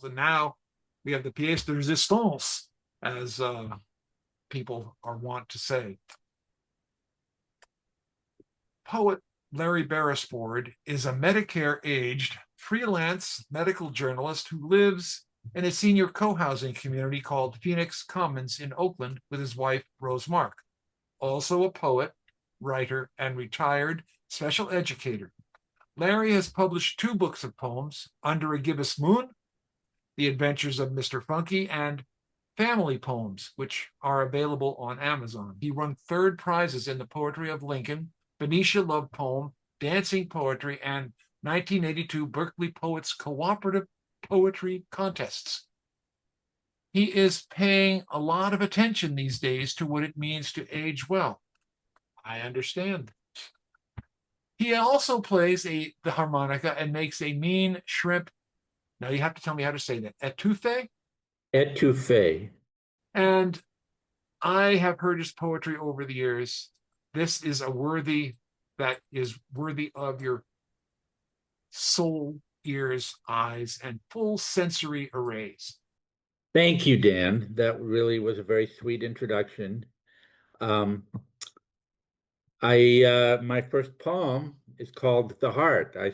And now we have the pièce de résistance, as people are wont to say. Poet Larry Beresford is a Medicare-aged freelance medical journalist who lives in a senior co-housing community called Phoenix Commons in Oakland with his wife, Rose Mark. Also a poet, writer, and retired special educator. Larry has published 2 books of poems, Under a Gibbous Moon, The Adventures of Mr. Funky, and Family Poems, which are available on Amazon. He won 3rd prizes in the Poetry of Lincoln, Benicia Love Poem, Dancing Poetry, and 1982 Berkeley Poets Cooperative Poetry Contests. He is paying a lot of attention these days to what it means to age well. I understand. He also plays the harmonica and makes a mean shrimp. Now you have to tell me how to say that. Etouffee? Etouffee. And I have heard his poetry over the years. This is that is worthy of your soul, ears, eyes, and full sensory arrays. Thank you, Dan. That really was a very sweet introduction. Um, my first poem is called "The Heart." I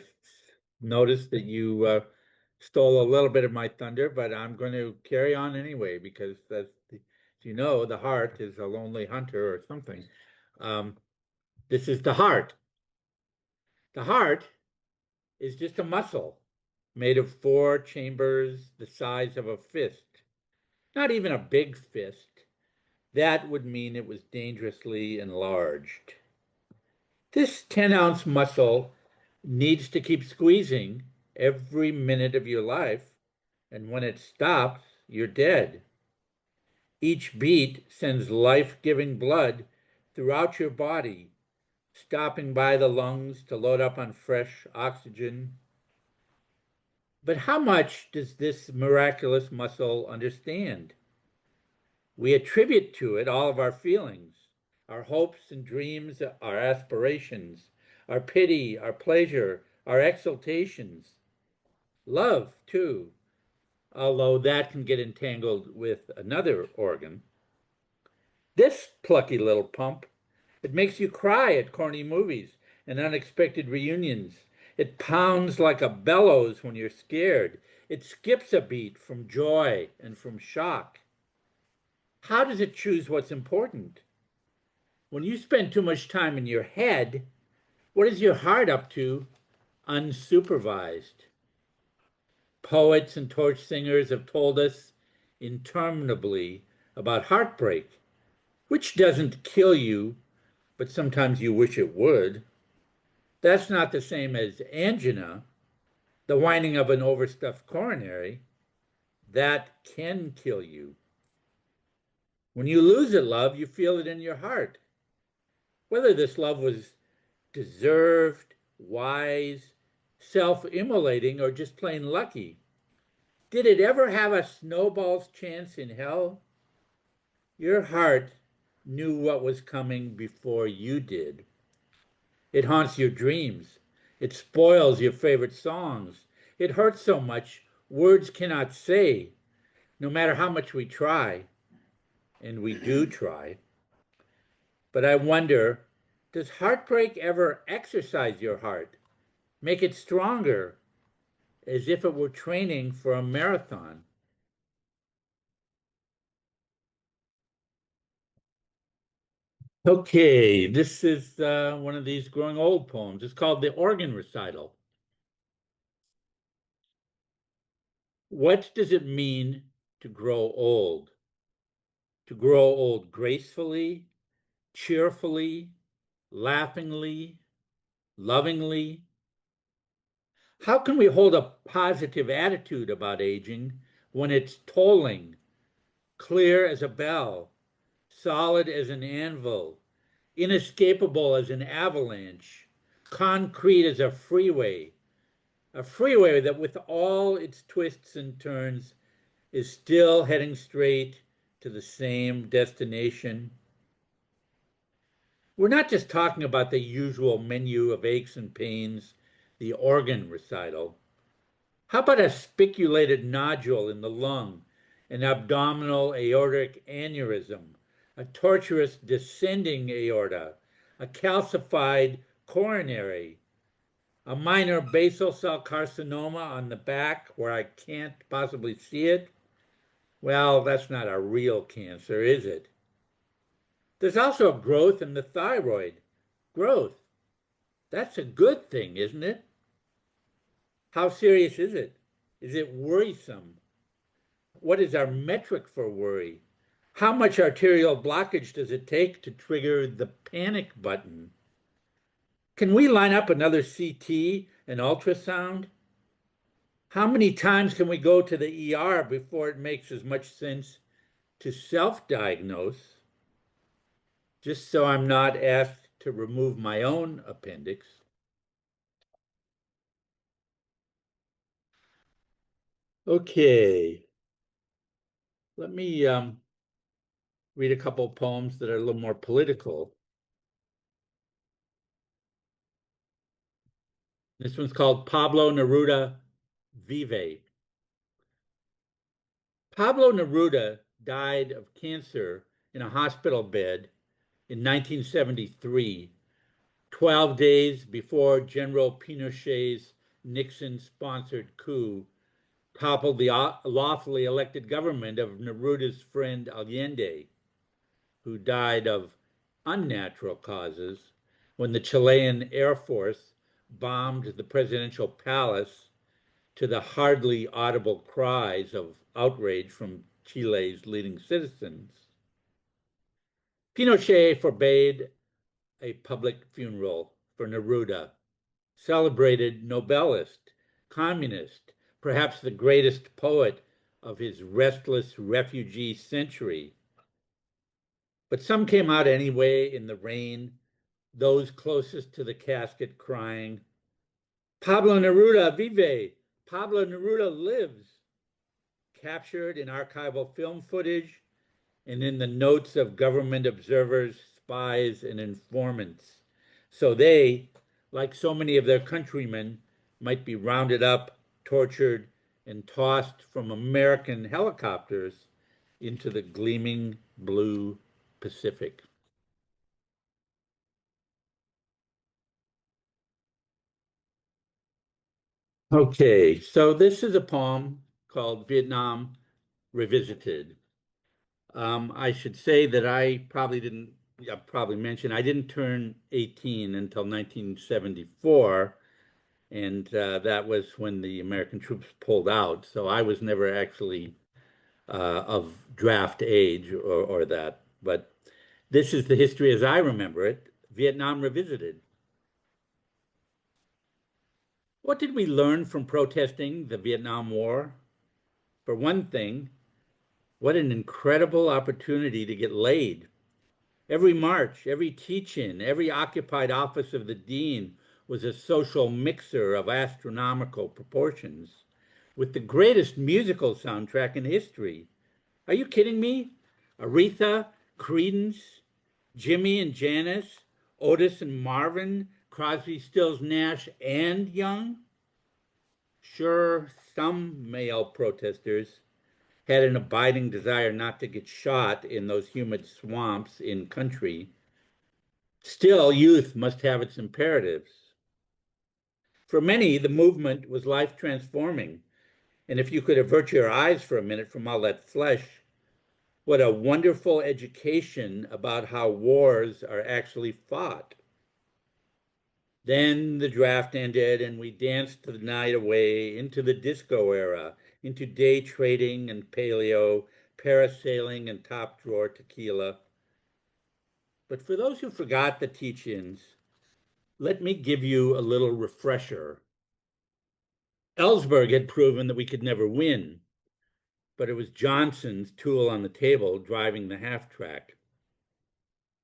noticed that you stole a little bit of my thunder, but I'm going to carry on anyway because, as you know, the heart is a lonely hunter or something. Um, this is the heart. The heart is just a muscle made of 4 chambers the size of a fist. Not even a big fist. That would mean it was dangerously enlarged. This 10-ounce muscle needs to keep squeezing every minute of your life, and when it stops, you're dead. Each beat sends life-giving blood throughout your body, stopping by the lungs to load up on fresh oxygen. But how much does this miraculous muscle understand? We attribute to it all of our feelings, our hopes and dreams, our aspirations, our pity, our pleasure, our exultations. Love, too, although that can get entangled with another organ. This plucky little pump, it makes you cry at corny movies and unexpected reunions. It pounds like a bellows when you're scared. It skips a beat from joy and from shock. How does it choose what's important? When you spend too much time in your head, what is your heart up to unsupervised? Poets and torch singers have told us interminably about heartbreak, which doesn't kill you, but sometimes you wish it would. That's not the same as angina, the whining of an overstuffed coronary. That can kill you. When you lose a love, you feel it in your heart. Whether this love was deserved, wise, self-immolating, or just plain lucky. Did it ever have a snowball's chance in hell? Your heart knew what was coming before you did. It haunts your dreams. It spoils your favorite songs. It hurts so much words cannot say, no matter how much we try, and we do try. But I wonder, does heartbreak ever exercise your heart, make it stronger, as if it were training for a marathon? Okay, this is one of these growing old poems. It's called The Organ Recital. What does it mean to grow old? To grow old gracefully, cheerfully, laughingly, lovingly? How can we hold a positive attitude about aging when it's tolling, clear as a bell, solid as an anvil, inescapable as an avalanche, concrete as a freeway that with all its twists and turns is still heading straight to the same destination? We're not just talking about the usual menu of aches and pains, the organ recital. How about a spiculated nodule in the lung, an abdominal aortic aneurysm, a tortuous descending aorta, a calcified coronary, a minor basal cell carcinoma on the back where I can't possibly see it? Well, that's not a real cancer, is it? There's also a growth in the thyroid. Growth. That's a good thing, isn't it? How serious is it? Is it worrisome? What is our metric for worry? How much arterial blockage does it take to trigger the panic button? Can we line up another CT and ultrasound? How many times can we go to the ER before it makes as much sense to self-diagnose, just so I'm not asked to remove my own appendix? Okay, let me read a couple of poems that are a little more political. This one's called Pablo Neruda Vive. Pablo Neruda died of cancer in a hospital bed in 1973, 12 days before General Pinochet's Nixon-sponsored coup toppled the lawfully elected government of Neruda's friend Allende, who died of unnatural causes when the Chilean Air Force bombed the presidential palace to the hardly audible cries of outrage from Chile's leading citizens. Pinochet forbade a public funeral for Neruda, celebrated Nobelist, communist, perhaps the greatest poet of his restless refugee century. But some came out anyway in the rain, those closest to the casket crying, Pablo Neruda vive! Pablo Neruda lives! Captured in archival film footage and in the notes of government observers, spies, and informants. So they, like so many of their countrymen, might be rounded up, tortured, and tossed from American helicopters into the gleaming blue Pacific. Okay, so this is a poem called Vietnam Revisited. I should say that I probably mentioned, I didn't turn 18 until 1974, and that was when the American troops pulled out. So I was never actually of draft age or that. But this is the history as I remember it, Vietnam Revisited. What did we learn from protesting the Vietnam War? For one thing, what an incredible opportunity to get laid. Every march, every teach-in, every occupied office of the dean was a social mixer of astronomical proportions, with the greatest musical soundtrack in history. Are you kidding me? Aretha, Creedence, Jimmy and Janis, Otis and Marvin, Crosby, Stills, Nash, and Young? Sure, some male protesters had an abiding desire not to get shot in those humid swamps in country. Still, youth must have its imperatives. For many, the movement was life transforming. And if you could avert your eyes for a minute from all that flesh, what a wonderful education about how wars are actually fought. Then the draft ended, and we danced the night away into the disco era, into day trading and paleo, parasailing and top drawer tequila. But for those who forgot the teach-ins, let me give you a little refresher. Ellsberg had proven that we could never win, but it was Johnson's tool on the table driving the half-track.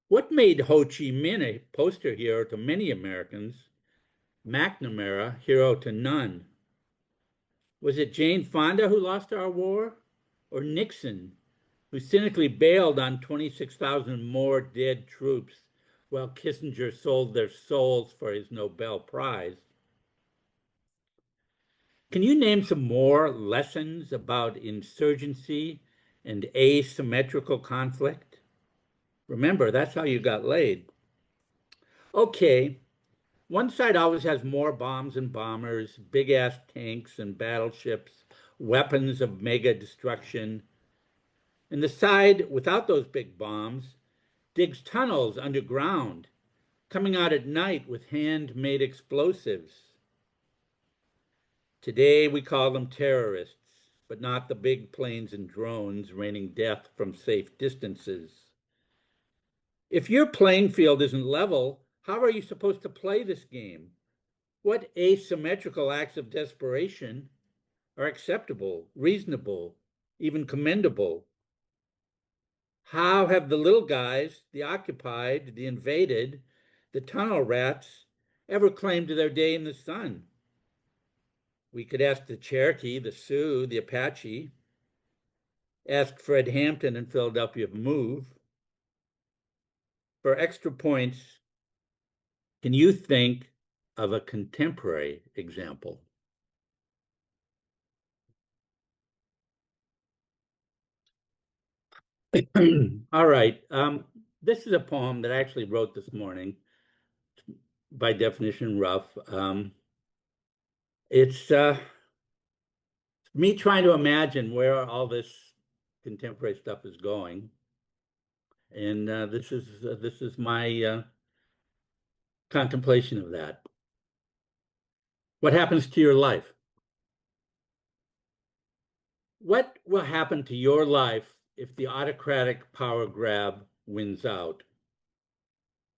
What made Ho Chi Minh a poster hero to many Americans, McNamara hero to none? Was it Jane Fonda who lost our war? Or Nixon, who cynically bailed on 26,000 more dead troops while Kissinger sold their souls for his Nobel Prize? Can you name some more lessons about insurgency and asymmetrical conflict? Remember, that's how you got laid. Okay, one side always has more bombs and bombers, big ass tanks and battleships, weapons of mega destruction. And the side without those big bombs digs tunnels underground, coming out at night with handmade explosives. Today we call them terrorists, but not the big planes and drones raining death from safe distances. If your playing field isn't level, how are you supposed to play this game? What asymmetrical acts of desperation are acceptable, reasonable, even commendable? How have the little guys, the occupied, the invaded, the tunnel rats, ever claimed their day in the sun? We could ask the Cherokee, the Sioux, the Apache, ask Fred Hampton in Philadelphia Move. For extra points, can you think of a contemporary example? All right. This is a poem that I actually wrote this morning, by definition, rough. It's me trying to imagine where all this contemporary stuff is going, and this is my contemplation of that. What happens to your life? What will happen to your life if the autocratic power grab wins out?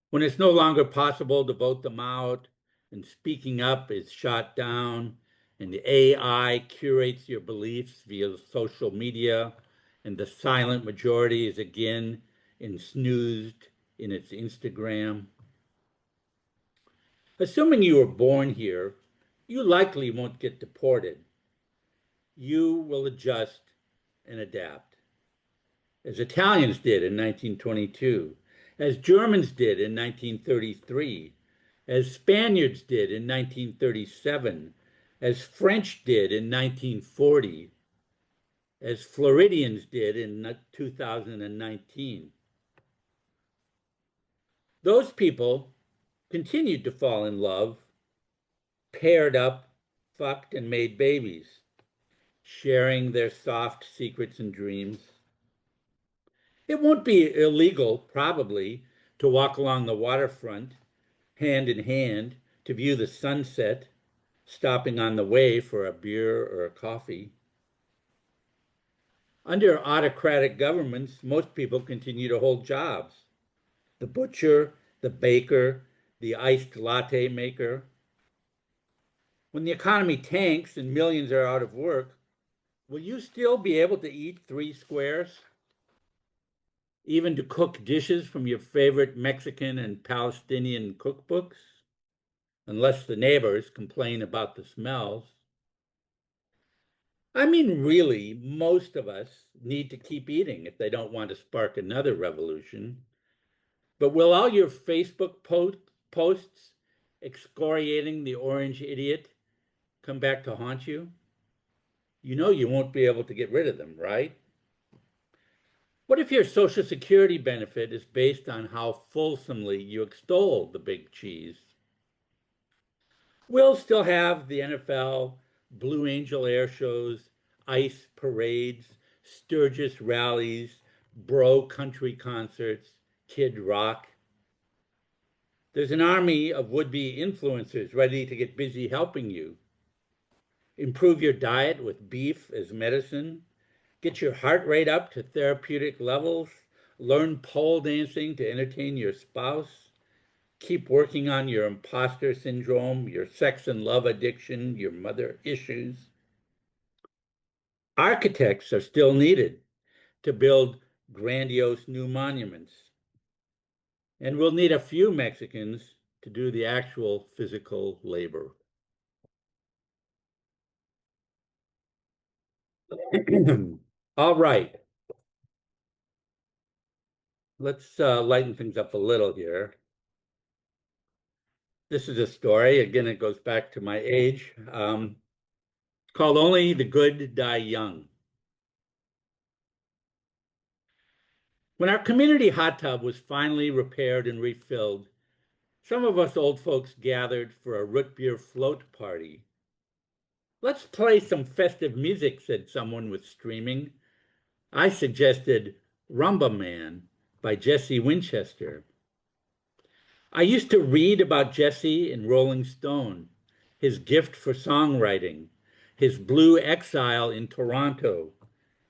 When it's no longer possible to vote them out, and speaking up is shot down, and the AI curates your beliefs via social media, and the silent majority is again ensnoozed in its Instagram. Assuming you were born here, you likely won't get deported. You will adjust and adapt, as Italians did in 1922, as Germans did in 1933, as Spaniards did in 1937, as French did in 1940, as Floridians did in 2019. Those people continued to fall in love, paired up, fucked, and made babies, sharing their soft secrets and dreams. It won't be illegal, probably, to walk along the waterfront, hand in hand, to view the sunset, stopping on the way for a beer or a coffee. Under autocratic governments, most people continue to hold jobs. The butcher, the baker, the iced latte maker. When the economy tanks and millions are out of work, will you still be able to eat 3 squares? Even to cook dishes from your favorite Mexican and Palestinian cookbooks? Unless the neighbors complain about the smells. I mean, really, most of us need to keep eating if they don't want to spark another revolution. But will all your Facebook posts excoriating the orange idiot come back to haunt you? You know you won't be able to get rid of them, right? What if your Social Security benefit is based on how fulsomely you extol the big cheese? We'll still have the NFL, Blue Angel air shows, ice parades, Sturgis rallies, bro country concerts, Kid Rock. There's an army of would-be influencers ready to get busy helping you. Improve your diet with beef as medicine. Get your heart rate up to therapeutic levels. Learn pole dancing to entertain your spouse. Keep working on your imposter syndrome, your sex and love addiction, your mother issues. Architects are still needed to build grandiose new monuments. And we'll need a few Mexicans to do the actual physical labor. All right. Let's lighten things up a little here. This is a story. Again, it goes back to my age. called Only the Good Die Young. When our community hot tub was finally repaired and refilled, some of us old folks gathered for a root beer float party. Let's play some festive music, said someone with streaming. I suggested Rumba Man by Jesse Winchester. I used to read about Jesse in Rolling Stone, his gift for songwriting, his blue exile in Toronto,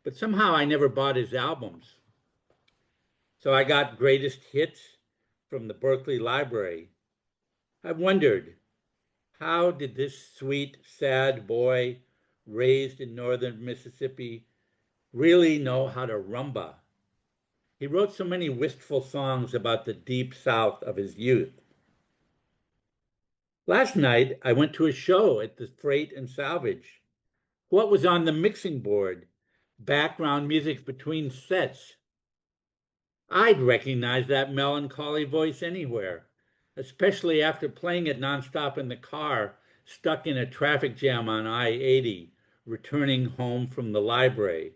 but somehow I never bought his albums. So I got greatest hits from the Berkeley Library. I wondered, how did this sweet, sad boy raised in northern Mississippi really know how to rumba? He wrote so many wistful songs about the deep south of his youth. Last night, I went to a show at the Freight and Salvage. What was on the mixing board? Background music between sets. I'd recognize that melancholy voice anywhere, especially after playing it nonstop in the car, stuck in a traffic jam on I-80, returning home from the library.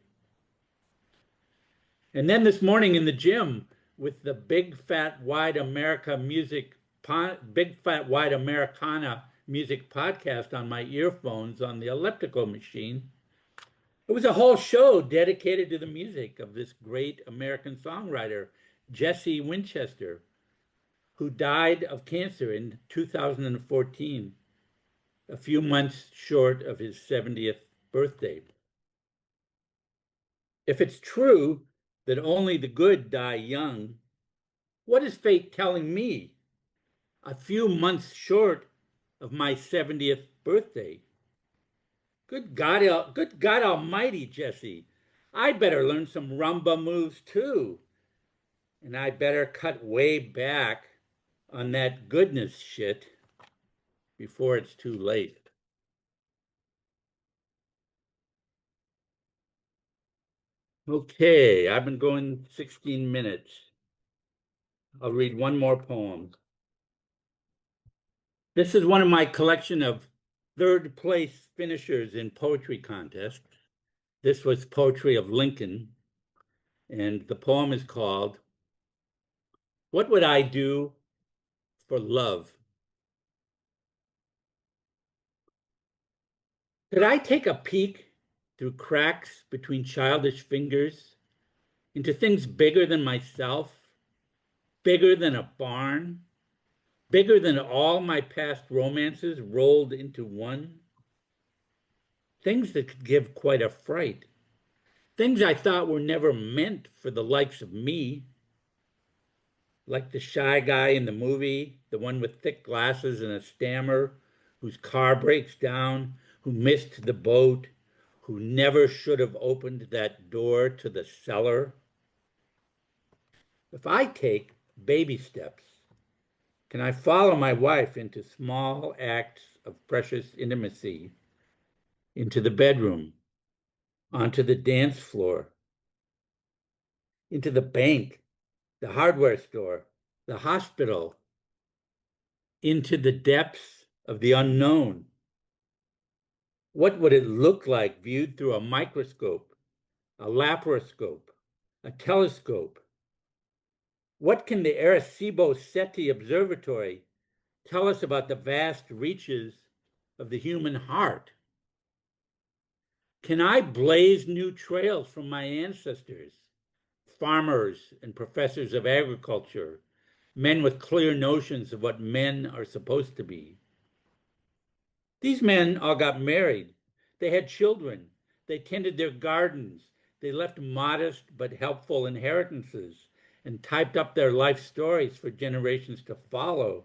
And then this morning in the gym with the Big Fat Wide Americana music podcast on my earphones on the elliptical machine. It was a whole show dedicated to the music of this great American songwriter, Jesse Winchester, who died of cancer in 2014, a few months short of his 70th birthday. If it's true that only the good die young, what is fate telling me? A few months short of my 70th birthday. Good God Almighty, Jesse. I better learn some rumba moves too. And I better cut way back on that goodness shit before it's too late. Okay, I've been going 16 minutes. I'll read one more poem. This is one of my collection of third place finishers in poetry contests. This was poetry of Lincoln, and the poem is called What Would I Do for Love? Could I take a peek through cracks between childish fingers into things bigger than myself, bigger than a barn, bigger than all my past romances rolled into one? Things that could give quite a fright. Things I thought were never meant for the likes of me. Like the shy guy in the movie, the one with thick glasses and a stammer, whose car breaks down, who missed the boat, who never should have opened that door to the cellar. If I take baby steps, can I follow my wife into small acts of precious intimacy, into the bedroom, onto the dance floor, into the bank, the hardware store, the hospital, into the depths of the unknown? What would it look like viewed through a microscope, a laparoscope, a telescope? What can the Arecibo SETI Observatory tell us about the vast reaches of the human heart? Can I blaze new trails from my ancestors, farmers and professors of agriculture, men with clear notions of what men are supposed to be? These men all got married. They had children. They tended their gardens. They left modest but helpful inheritances and typed up their life stories for generations to follow.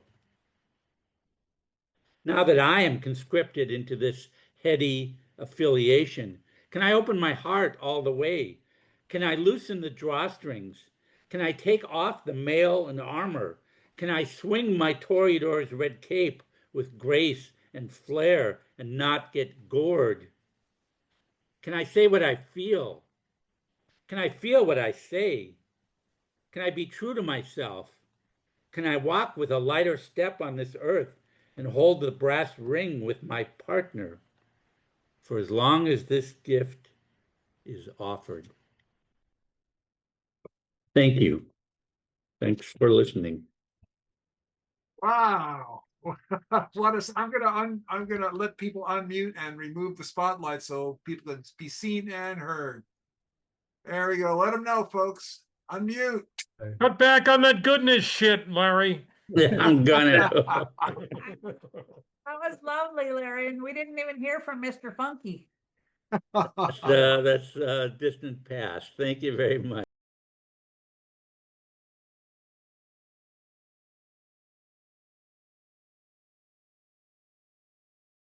Now that I am conscripted into this heady affiliation, can I open my heart all the way? Can I loosen the drawstrings? Can I take off the mail and armor? Can I swing my toreador's red cape with grace and flair and not get gored? Can I say what I feel? Can I feel what I say? Can I be true to myself? Can I walk with a lighter step on this earth and hold the brass ring with my partner? for as long as this gift is offered. Thank you. Thanks for listening. Wow. I'm gonna let people unmute and remove the spotlight so people can be seen and heard. There we go. Let them know, folks. Unmute. Cut back on that goodness shit, Larry. I'm gonna. That was lovely, Larry, and we didn't even hear from Mr. Funky. That's distant past. Thank you very much.